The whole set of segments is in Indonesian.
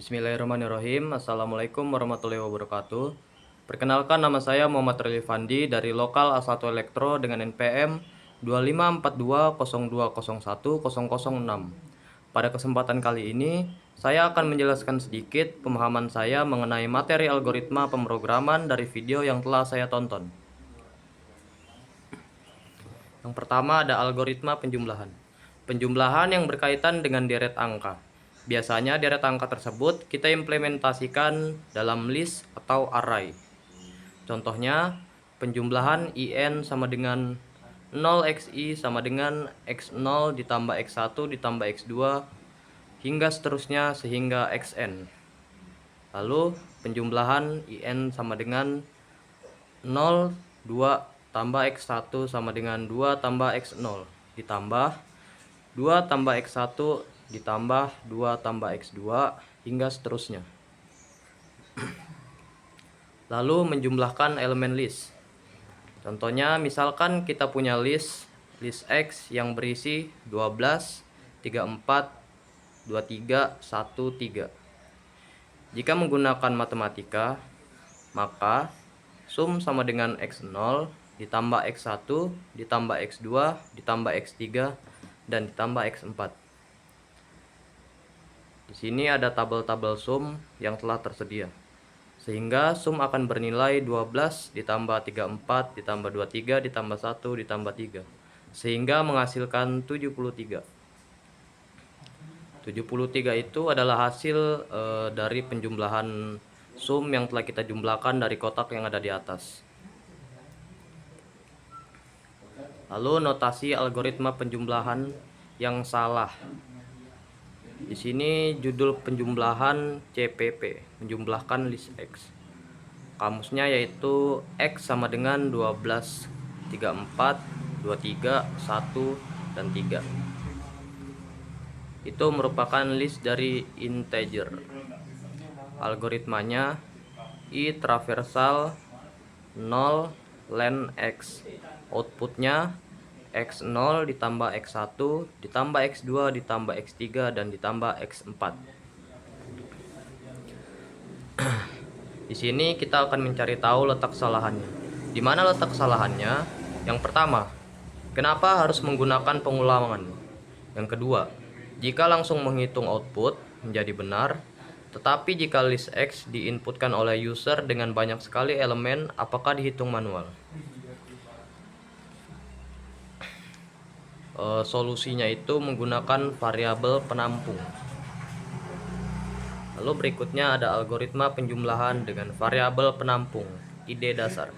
Bismillahirrahmanirrahim. Assalamualaikum warahmatullahi wabarakatuh. Perkenalkan, nama saya Muhammad Rili Fandi dari Lokal A1 Elektro dengan NPM 254202010006. Pada kesempatan kali ini, saya akan menjelaskan sedikit pemahaman saya mengenai materi algoritma pemrograman dari video yang telah saya tonton. Yang pertama ada algoritma penjumlahan. Penjumlahan yang berkaitan dengan deret angka. Biasanya deret angka tersebut kita implementasikan dalam list atau array. Contohnya, penjumlahan IN sama dengan 0xi sama dengan x0 ditambah x1 ditambah x2 hingga seterusnya sehingga xn. Lalu penjumlahan IN sama dengan 0, 2 tambah x1 sama dengan 2 tambah x0 ditambah 2 tambah x1 ditambah 2 tambah x2 hingga seterusnya. Lalu menjumlahkan elemen list. Contohnya misalkan kita punya list X yang berisi 12, 34, 23, 13. Jika menggunakan matematika, maka sum sama dengan x0 ditambah x1 ditambah x2 ditambah x3 dan ditambah x4. Di sini ada tabel-tabel sum yang telah tersedia. Sehingga sum akan bernilai 12 ditambah 34 ditambah 23 ditambah 1 ditambah 3. Sehingga menghasilkan 73. 73 itu adalah hasil dari penjumlahan sum yang telah kita jumlahkan dari kotak yang ada di atas. Lalu notasi algoritma penjumlahan yang salah. Di sini judul penjumlahan CPP, menjumlahkan list X. Kamusnya yaitu X sama dengan 12, 34, 23, 1, dan 3. Itu merupakan list dari integer. Algoritmanya I traversal 0 len X. Outputnya X0 ditambah X1 ditambah X2 ditambah X3 dan ditambah X4. Di sini kita akan mencari tahu letak kesalahannya. Di mana letak kesalahannya? Yang pertama, kenapa harus menggunakan pengulangan? Yang kedua, jika langsung menghitung output menjadi benar, tetapi jika list X diinputkan oleh user dengan banyak sekali elemen, apakah dihitung manual? Solusinya itu menggunakan variabel penampung. Lalu berikutnya ada algoritma penjumlahan dengan variabel penampung, ide dasar.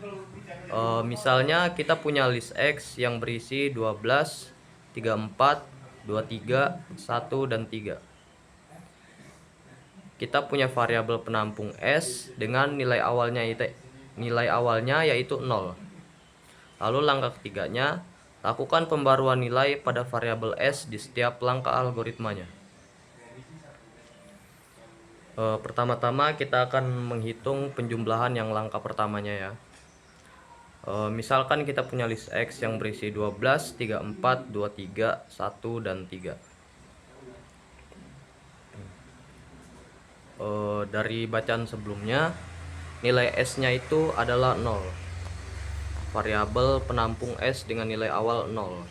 Misalnya kita punya list X yang berisi 12, 34, 23, 1, dan 3. Kita punya variabel penampung S dengan nilai awalnya yaitu 0. Lalu langkah ketiganya, lakukan pembaruan nilai pada variabel S di setiap langkah algoritmanya. Pertama-tama kita akan menghitung penjumlahan yang langkah pertamanya ya. Misalkan kita punya list X yang berisi 12, 34, 23, 1, dan 3. Dari bacaan sebelumnya, nilai S-nya itu adalah 0. Variabel penampung S dengan nilai awal 0.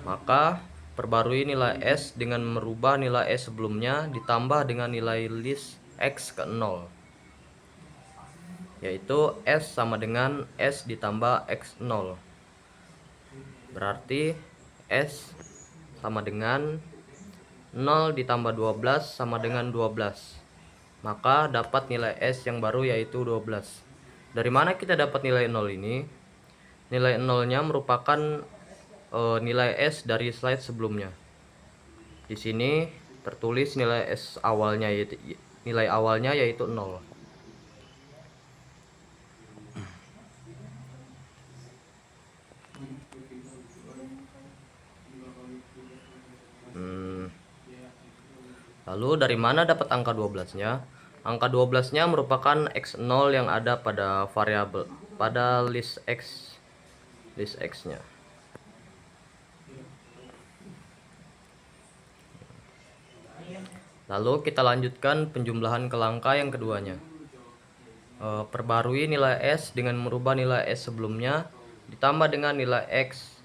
Maka perbarui nilai S dengan merubah nilai S sebelumnya ditambah dengan nilai list X ke 0, yaitu S sama dengan S ditambah X0. Berarti S sama dengan 0 ditambah 12 sama dengan 12. Maka dapat nilai S yang baru yaitu 12. Dari mana kita dapat nilai 0 ini? Nilai 0-nya merupakan nilai S dari slide sebelumnya. Di sini tertulis nilai S awalnya yaitu 0. Lalu dari mana dapat angka 12-nya? Angka 12-nya merupakan X0 yang ada pada variabel pada list X-nya. Lalu kita lanjutkan penjumlahan ke langkah yang keduanya. Perbarui nilai S dengan merubah nilai S sebelumnya ditambah dengan nilai X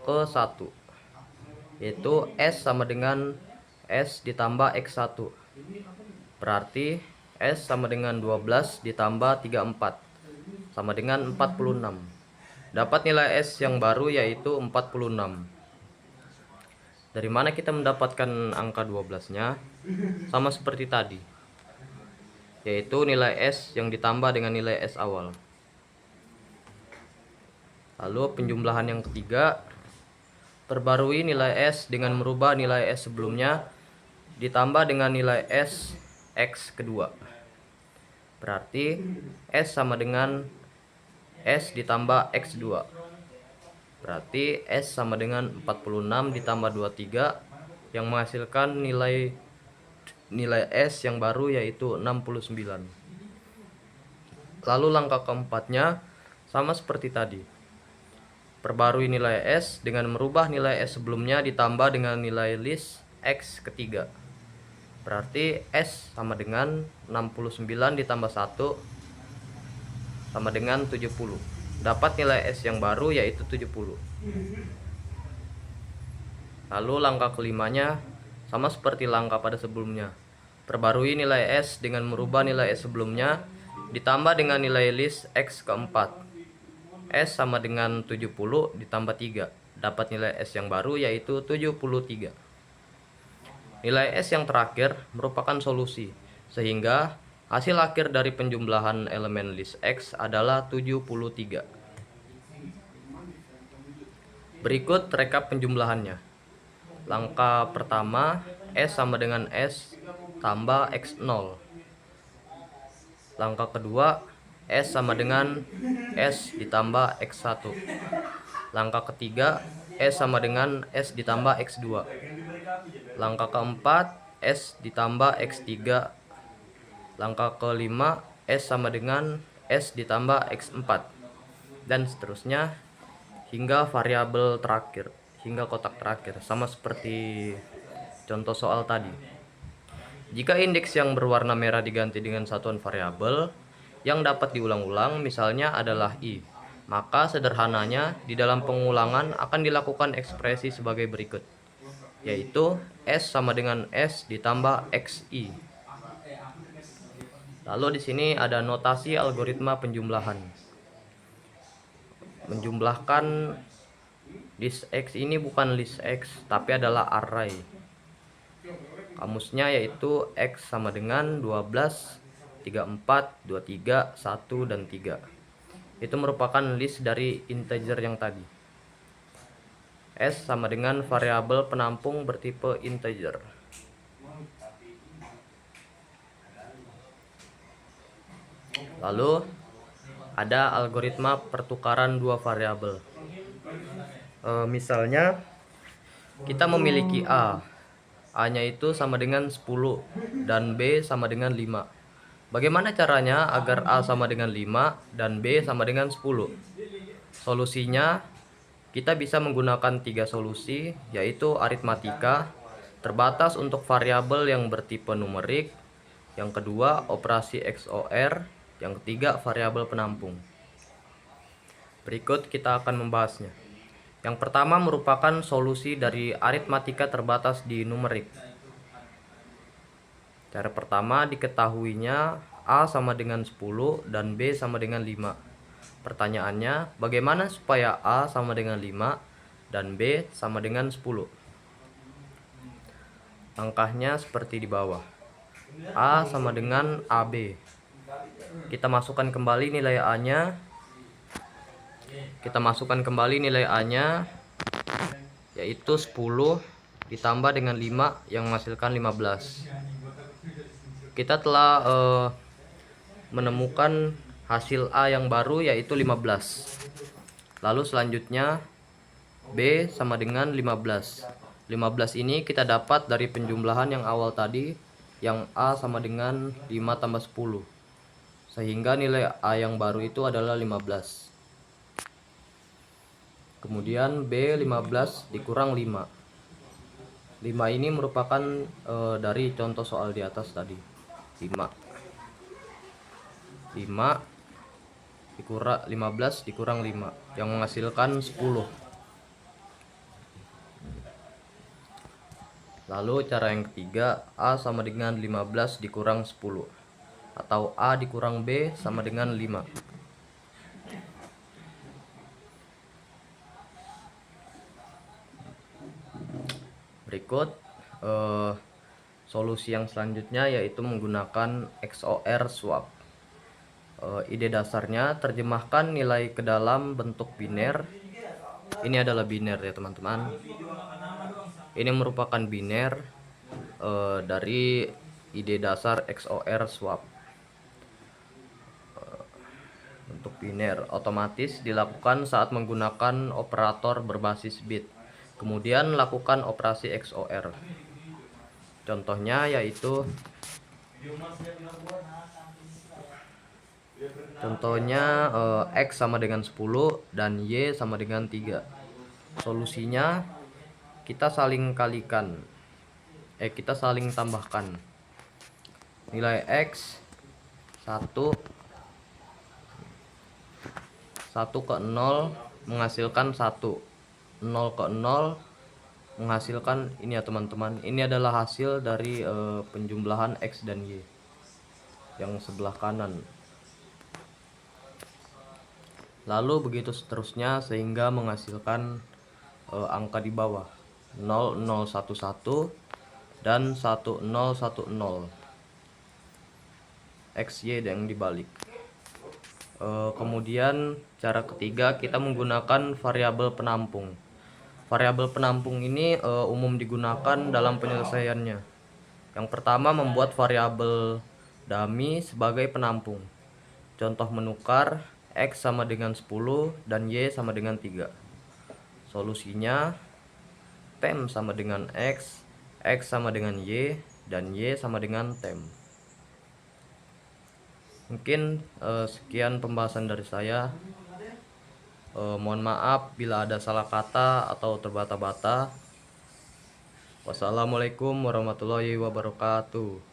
ke 1, yaitu S sama dengan S ditambah X1. Berarti S sama dengan 12 ditambah 34 sama dengan 46. Dapat nilai S yang baru yaitu 46. Dari mana kita mendapatkan angka 12-nya? Sama seperti tadi, yaitu nilai S yang ditambah dengan nilai S awal. Lalu penjumlahan yang ketiga, perbarui nilai S dengan merubah nilai S sebelumnya ditambah dengan nilai S X kedua. Berarti S sama dengan S ditambah X2. Berarti S sama dengan 46 ditambah 23 yang menghasilkan nilai S yang baru yaitu 69. Lalu langkah keempatnya sama seperti tadi. Perbarui nilai S dengan merubah nilai S sebelumnya ditambah dengan nilai list X ketiga. Berarti S sama dengan 69 ditambah 1 sama dengan 70. Dapat nilai S yang baru yaitu 70. Lalu langkah kelimanya sama seperti langkah pada sebelumnya. Perbarui nilai S dengan merubah nilai S sebelumnya ditambah dengan nilai list X keempat. S sama dengan 70 ditambah 3. Dapat nilai S yang baru yaitu 73. Nilai S yang terakhir merupakan solusi, sehingga hasil akhir dari penjumlahan elemen list X adalah 73. Berikut rekap penjumlahannya. Langkah pertama, S sama dengan S tambah X0. Langkah kedua, S sama dengan S ditambah X1. Langkah ketiga, S sama dengan S ditambah X2. Langkah keempat, S ditambah X3. Langkah kelima, S sama dengan S ditambah X4. Dan seterusnya hingga variabel terakhir, hingga kotak terakhir, sama seperti contoh soal tadi. Jika indeks yang berwarna merah diganti dengan satuan variabel yang dapat diulang-ulang, misalnya adalah I, maka sederhananya di dalam pengulangan akan dilakukan ekspresi sebagai berikut, yaitu S sama dengan S ditambah XI. Lalu di sini ada notasi algoritma penjumlahan. Menjumlahkan list X ini bukan list X, tapi adalah array. Kamusnya yaitu X sama dengan 12, 34, 23, 1, dan 3. Itu merupakan list dari integer yang tadi. S sama dengan variabel penampung bertipe integer. Lalu ada algoritma pertukaran dua variabel. Misalnya kita memiliki A-nya itu sama dengan 10 dan B sama dengan 5. Bagaimana caranya agar A sama dengan 5 dan B sama dengan 10? Solusinya kita bisa menggunakan 3 solusi, yaitu aritmatika, terbatas untuk variabel yang bertipe numerik, yang kedua operasi XOR, yang ketiga variabel penampung. Berikut kita akan membahasnya. Yang pertama merupakan solusi dari aritmatika terbatas di numerik. Cara pertama diketahuinya A sama dengan 10 dan B sama dengan 5. Pertanyaannya, bagaimana supaya A sama dengan 5 dan B sama dengan 10? Langkahnya seperti di bawah. A sama dengan AB. Kita masukkan kembali nilai A-nya. Yaitu 10 ditambah dengan 5 yang menghasilkan 15. Kita telah menemukan hasil A yang baru yaitu 15. Lalu selanjutnya B sama dengan 15. 15 ini kita dapat dari penjumlahan yang awal tadi, yang A sama dengan 5 tambah 10. Sehingga nilai A yang baru itu adalah 15. Kemudian B 15 dikurang 5. 5 ini merupakan dari contoh soal di atas tadi. 5 dikurang 15 dikurang 5 yang menghasilkan 10. Lalu cara yang ketiga, A sama dengan 15 dikurang 10, atau A dikurang B sama dengan 5. Berikut solusi yang selanjutnya yaitu menggunakan XOR swap. Ide dasarnya, terjemahkan nilai ke dalam bentuk biner. Ini adalah biner ya teman-teman. Ini merupakan biner dari ide dasar XOR swap. Untuk biner otomatis dilakukan saat menggunakan operator berbasis bit. Kemudian lakukan operasi XOR. Contohnya yaitu X sama dengan 10 dan Y sama dengan 3. Solusinya kita saling kalikan. Kita saling tambahkan. Nilai X 1 ke 0 menghasilkan 1. 0 ke 0 menghasilkan ini ya teman-teman. Ini adalah hasil dari penjumlahan X dan Y yang sebelah kanan. Lalu begitu seterusnya sehingga menghasilkan angka di bawah 0011 dan 1010 XY yang dibalik. Kemudian cara ketiga, kita menggunakan variabel penampung. Variabel penampung ini umum digunakan dalam penyelesaiannya. Yang pertama, membuat variabel dummy sebagai penampung. Contoh menukar X sama dengan 10 dan Y sama dengan 3. Solusinya temp sama dengan X sama dengan Y, dan Y sama dengan temp. Mungkin sekian pembahasan dari saya. Mohon maaf bila ada salah kata atau terbata-bata. Wassalamualaikum warahmatullahi wabarakatuh.